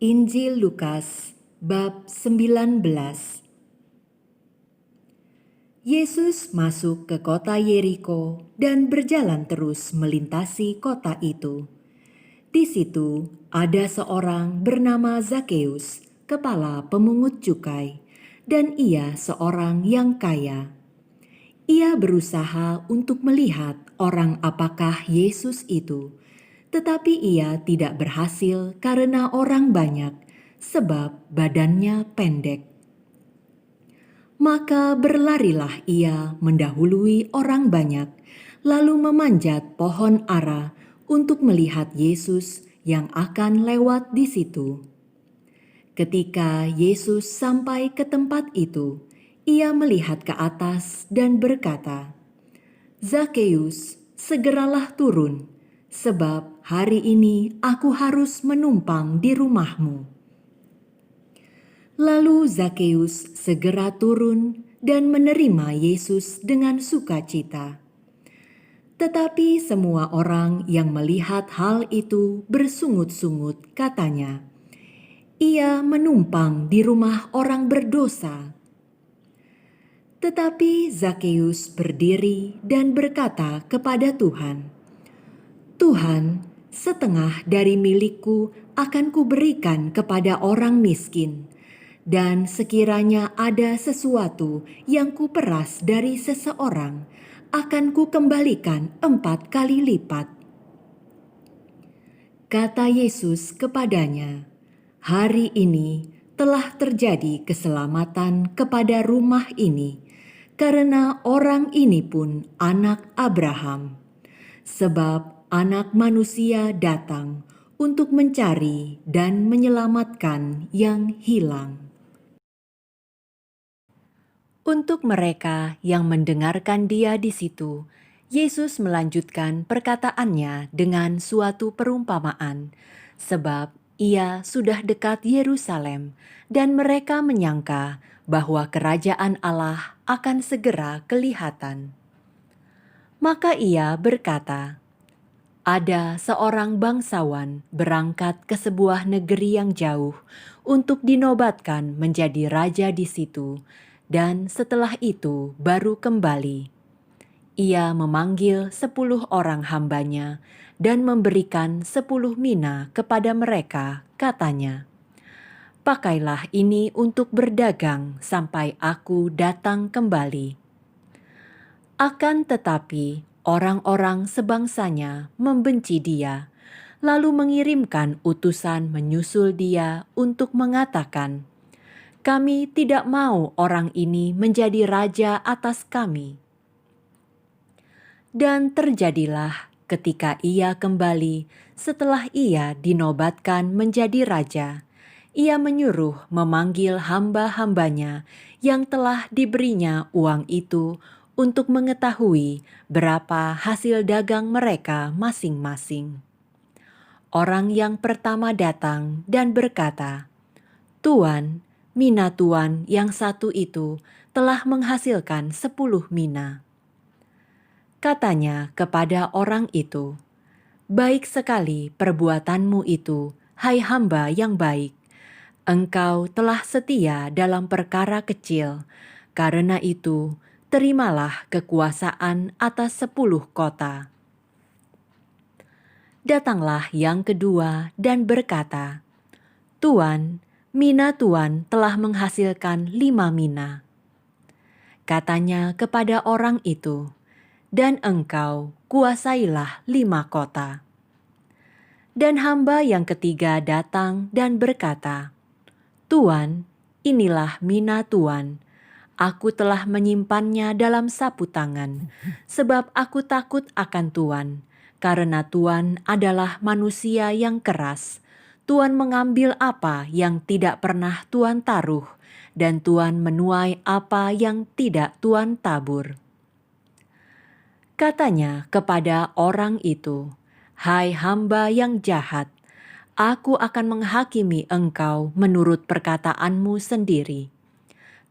Injil Lukas bab 19. Yesus masuk ke kota Yeriko dan berjalan terus melintasi kota itu. Di situ ada seorang bernama Zakeus, kepala pemungut cukai, dan ia seorang yang kaya. Ia berusaha untuk melihat orang apakah Yesus itu, tetapi ia tidak berhasil karena orang banyak, sebab badannya pendek. Maka berlarilah ia mendahului orang banyak, lalu memanjat pohon ara untuk melihat Yesus yang akan lewat di situ. Ketika Yesus sampai ke tempat itu, ia melihat ke atas dan berkata, "Zakeus, segeralah turun, sebab hari ini aku harus menumpang di rumahmu." Lalu Zakeus segera turun dan menerima Yesus dengan sukacita. Tetapi semua orang yang melihat hal itu bersungut-sungut, katanya, "Ia menumpang di rumah orang berdosa." Tetapi Zakeus berdiri dan berkata kepada Tuhan, "Tuhan, setengah dari milikku akan kuberikan kepada orang miskin. Dan sekiranya ada sesuatu yang kuperas dari seseorang, akan kukembalikan 4 kali lipat." Kata Yesus kepadanya, "Hari ini telah terjadi keselamatan kepada rumah ini, karena orang ini pun anak Abraham. Sebab Anak Manusia datang untuk mencari dan menyelamatkan yang hilang." Untuk mereka yang mendengarkan dia di situ, Yesus melanjutkan perkataannya dengan suatu perumpamaan, sebab ia sudah dekat Yerusalem dan mereka menyangka bahwa kerajaan Allah akan segera kelihatan. Maka ia berkata, "Ada seorang bangsawan berangkat ke sebuah negeri yang jauh untuk dinobatkan menjadi raja di situ, dan setelah itu baru kembali. Ia memanggil 10 orang hambanya dan memberikan 10 mina kepada mereka, katanya, 'Pakailah ini untuk berdagang sampai aku datang kembali.' Akan tetapi orang-orang sebangsanya membenci dia, lalu mengirimkan utusan menyusul dia untuk mengatakan, 'Kami tidak mau orang ini menjadi raja atas kami.' Dan terjadilah ketika ia kembali setelah ia dinobatkan menjadi raja, ia menyuruh memanggil hamba-hambanya yang telah diberinya uang itu untuk mengetahui berapa hasil dagang mereka masing-masing. Orang yang pertama datang dan berkata, 'Tuan, mina tuan yang satu itu telah menghasilkan 10 mina.' Katanya kepada orang itu, 'Baik sekali perbuatanmu itu, hai hamba yang baik. Engkau telah setia dalam perkara kecil, karena itu terimalah kekuasaan atas 10 kota.' Datanglah yang kedua dan berkata, 'Tuan, mina tuan telah menghasilkan 5 mina.' Katanya kepada orang itu, 'Dan engkau kuasailah 5 kota.' Dan hamba yang ketiga datang dan berkata, 'Tuan, inilah mina tuan. Aku telah menyimpannya dalam sapu tangan, sebab aku takut akan tuan, karena tuan adalah manusia yang keras. Tuan mengambil apa yang tidak pernah tuan taruh, dan tuan menuai apa yang tidak tuan tabur.' Katanya kepada orang itu, 'Hai hamba yang jahat, aku akan menghakimi engkau menurut perkataanmu sendiri.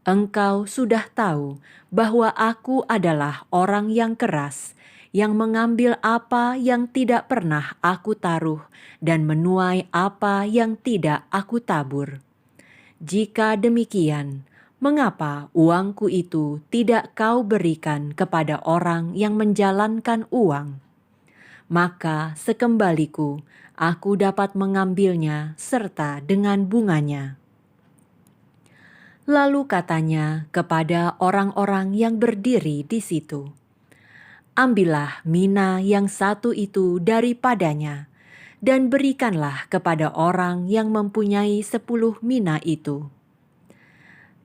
Engkau sudah tahu bahwa aku adalah orang yang keras, yang mengambil apa yang tidak pernah aku taruh dan menuai apa yang tidak aku tabur. Jika demikian, mengapa uangku itu tidak kau berikan kepada orang yang menjalankan uang? Maka sekembaliku, aku dapat mengambilnya serta dengan bunganya. Lalu katanya kepada orang-orang yang berdiri di situ, ambillah mina yang satu itu daripadanya, dan berikanlah kepada orang yang mempunyai 10 mina itu.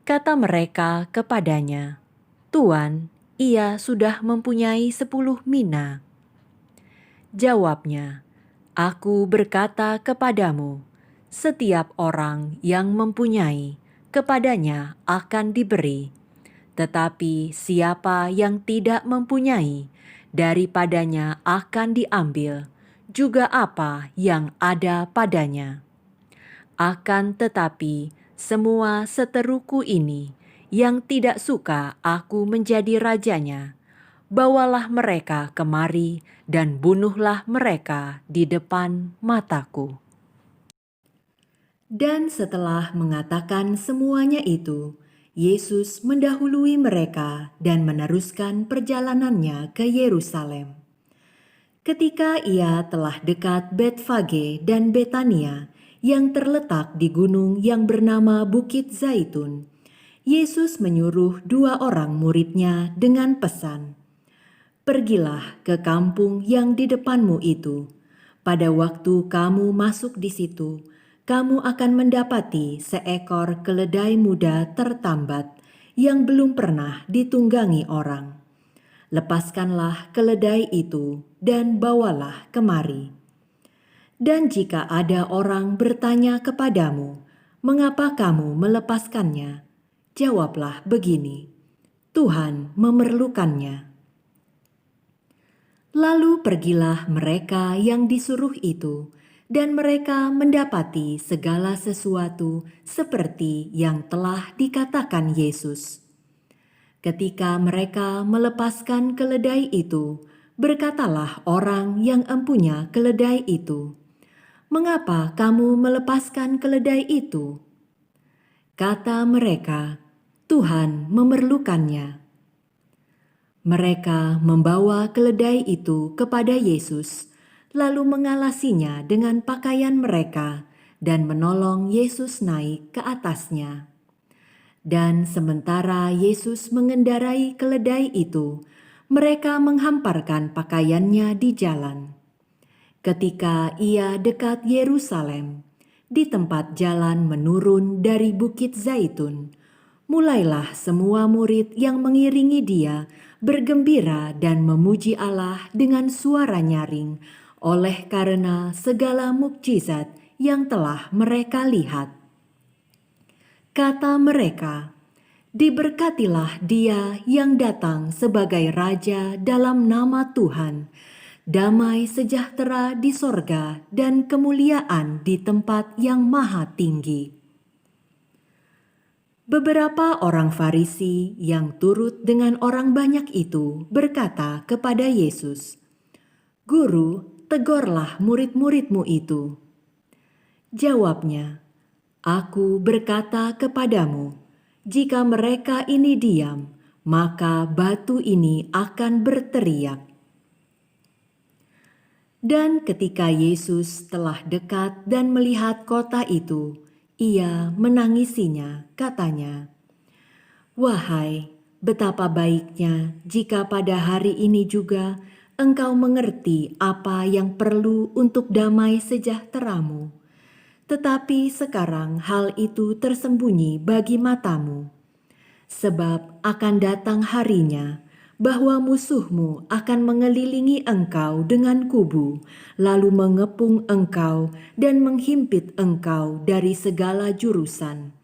Kata mereka kepadanya, Tuan, ia sudah mempunyai 10 mina. Jawabnya, aku berkata kepadamu, setiap orang yang mempunyai, kepadanya akan diberi. Tetapi siapa yang tidak mempunyai, daripadanya akan diambil juga apa yang ada padanya. Akan tetapi semua seteruku ini yang tidak suka aku menjadi rajanya, bawalah mereka kemari dan bunuhlah mereka di depan mataku. Dan setelah mengatakan semuanya itu, Yesus mendahului mereka dan meneruskan perjalanannya ke Yerusalem. Ketika ia telah dekat Betfage dan Betania yang terletak di gunung yang bernama Bukit Zaitun, Yesus menyuruh 2 orang muridnya dengan pesan, "Pergilah ke kampung yang di depanmu itu. Pada waktu kamu masuk di situ, kamu akan mendapati seekor keledai muda tertambat yang belum pernah ditunggangi orang. Lepaskanlah keledai itu dan bawalah kemari. Dan jika ada orang bertanya kepadamu, mengapa kamu melepaskannya? Jawablah begini, Tuhan memerlukannya." Lalu pergilah mereka yang disuruh itu, dan mereka mendapati segala sesuatu seperti yang telah dikatakan Yesus. Ketika mereka melepaskan keledai itu, berkatalah orang yang empunya keledai itu, "Mengapa kamu melepaskan keledai itu?" Kata mereka, "Tuhan memerlukannya." Mereka membawa keledai itu kepada Yesus, lalu mengalasinya dengan pakaian mereka dan menolong Yesus naik ke atasnya. Dan sementara Yesus mengendarai keledai itu, mereka menghamparkan pakaiannya di jalan. Ketika ia dekat Yerusalem, di tempat jalan menurun dari Bukit Zaitun, mulailah semua murid yang mengiringi dia bergembira dan memuji Allah dengan suara nyaring oleh karena segala mukjizat yang telah mereka lihat. Kata mereka, "Diberkatilah Dia yang datang sebagai Raja dalam nama Tuhan, damai sejahtera di sorga dan kemuliaan di tempat yang maha tinggi." Beberapa orang Farisi yang turut dengan orang banyak itu berkata kepada Yesus, "Guru, tegurlah murid-muridmu itu." Jawabnya, "Aku berkata kepadamu, jika mereka ini diam, maka batu ini akan berteriak." Dan ketika Yesus telah dekat dan melihat kota itu, ia menangisinya, katanya, "Wahai, betapa baiknya jika pada hari ini juga engkau mengerti apa yang perlu untuk damai sejahteramu. Tetapi sekarang hal itu tersembunyi bagi matamu. Sebab akan datang harinya bahwa musuhmu akan mengelilingi engkau dengan kubu, lalu mengepung engkau dan menghimpit engkau dari segala jurusan.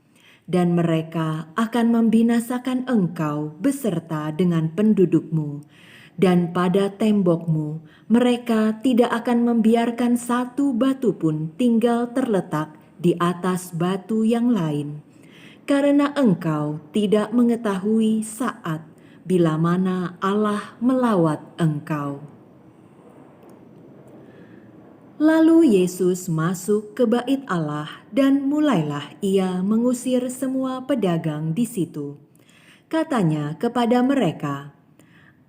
Dan mereka akan membinasakan engkau beserta dengan pendudukmu. Dan pada tembokmu mereka tidak akan membiarkan satu batu pun tinggal terletak di atas batu yang lain. Karena engkau tidak mengetahui saat bila mana Allah melawat engkau. Lalu Yesus masuk ke bait Allah dan mulailah ia mengusir semua pedagang di situ. Katanya kepada mereka,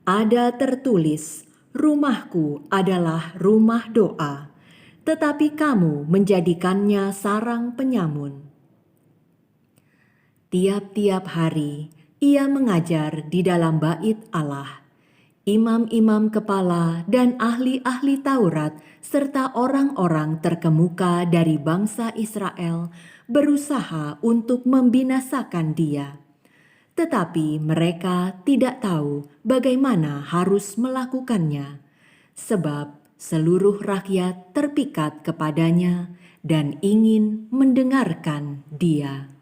"Ada tertulis, rumahku adalah rumah doa, tetapi kamu menjadikannya sarang penyamun." Tiap-tiap hari ia mengajar di dalam bait Allah. Imam-imam kepala dan ahli-ahli Taurat serta orang-orang terkemuka dari bangsa Israel berusaha untuk membinasakan dia. Tetapi mereka tidak tahu bagaimana harus melakukannya, sebab seluruh rakyat terpikat kepadanya dan ingin mendengarkan dia.